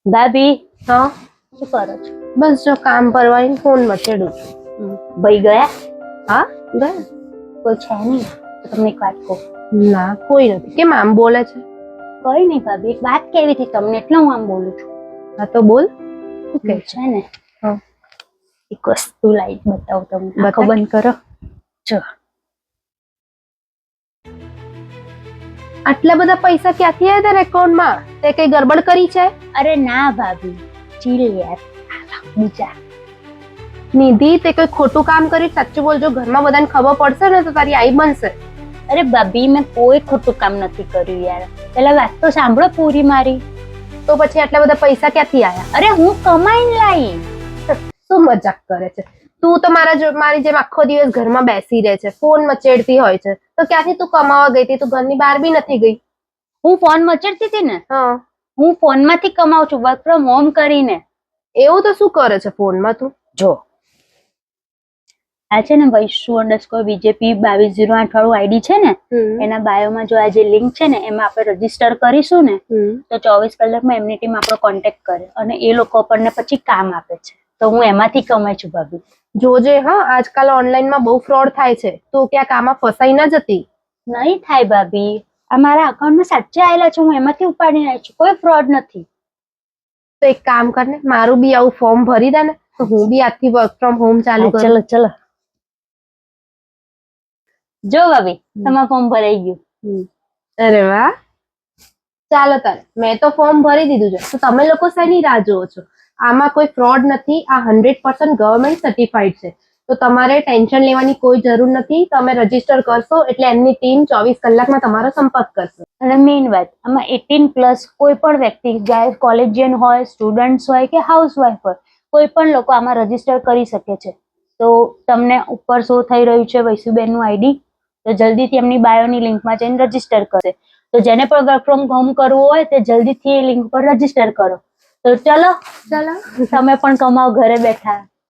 ભાભી હા શું કરો છો? બસ જો કામ પરવાઈને ફોન મચેડું છું. ભાઈ ગયા? હા ગયા? કોઈ છે નહીં તો તમને એક વાત કહું. ના કોઈ નથી. કેમ આમ બોલે છે? કઈ નહીં ભાભી, એક વાત કેવી હતી તમને એટલે હું આમ બોલું છું. હા તો બોલ. શું કે છે ને હા એક વસ્તુ લાઈટ બતાવું તમને. બતા. આંખો બંધ કરો. જો આટલા બધા પૈસા ક્યાંથી આવ્યા તારા એકાઉન્ટમાં? તે કઈ ગડબડ કરી છે? અરે ના ભાભી, ચીલ યાર. બીજા નિધિ તે કોઈ ખોટું કામ કર્યું? સાચું બોલજો, ઘરમાં બધાને ખબર પડશે ને તો તારી આઈ બનશે. અરે ભાભી મેં કોઈ ખોટું કામ નથી કર્યું યાર. પેલા વાત તો સાંભળો પૂરી મારી. તો પછી આટલા બધા પૈસા ક્યાંથી આવ્યા? અરે હું કમાઈને લાવી. શું મજાક કરે છે તું? તો મારી જેમ આખો દિવસ ઘરમાં બેસી રહે છે, ફોન મચેડતી હોય છે, તો ક્યાંથી તું કમાવા ગઈ હતી? તું ઘરની બહાર બી નથી ગઈ. હું ફોન મચડતી હતી ને, હા હું ફોનમાંથી કમાઉં છું, વર્ક ફ્રોમ હોમ કરીને. એવું તો શું કરે છે ફોનમાં તું? જો આ છે ને વૈશુ_બીજેપી 2208 વાળું આઈડી છે ને, એના બાયોમાં જો આ જે લિંક છે ને એમાં આપણે રજીસ્ટર કરીશું ને તો 24 કલાકમાં એમની ટીમ આપણો કોન્ટેક્ટ કરે અને એ લોકો આપણને પછી કામ આપે છે. તો હું એમાંથી કમાઈ છું ભાભી. જોજે હા, આજકાલ ઓનલાઈનમાં બહુ ફ્રોડ થાય છે. તું ક્યાંક આમાં ફસાઈ ના જતી? નહીં થાય ભાભી, આ મારા અકાઉન્ટમાં સાચે આવેલા છે, હું એમાંથી ઉપાડીને આવી છું, કોઈ ફ્રોડ નથી. તો એક કામ કર ને, મારું બી આવું ફોર્મ ભરી દે ને, તો હું બી આજથી વર્ક ફ્રોમ હોમ ચાલુ કરું. ચલો ચલો જો ભાભી તમારું ફોર્મ ભરાઈ ગયું. અરે વાહ, ચાલો તારે મેં તો ફોર્મ ભરી દીધું છે, તો તમે લોકો શેની રાહ જોવો છો? આમાં કોઈ ફ્રોડ નથી. આ 100% ગવર્મેન્ટ સર્ટિફાઈડ છે, તો તમારે ટેન્શન લેવાની કોઈ જરૂર નથી. તમે રજીસ્ટર કરશો એટલે એમની ટીમ 24 કલાકમાં તમારો સંપર્ક કરશે. અને મેઇન વાત, આમાં 18+ કોઈ પણ વ્યક્તિ, ચાહે કોલેજિયન હોય, સ્ટુડન્ટ્સ હોય કે હાઉસવાઈફ હોય, કોઈ પણ લોકો આમાં રજીસ્ટર કરી શકે છે. તો તમને ઉપર શો થઈ રહ્યું છે વૈશુબેનનું આઈડી, તો જલ્દીથી એમની બાયોની લિંકમાં જઈને રજીસ્ટર કરે. તો જેને પણ વર્ક ફ્રોમ હોમ કરવું હોય તે જલ્દીથી એ લિંક પર રજીસ્ટર કરો. તો ચલો ચાલો તમે પણ કમાઓ ઘરે બેઠા.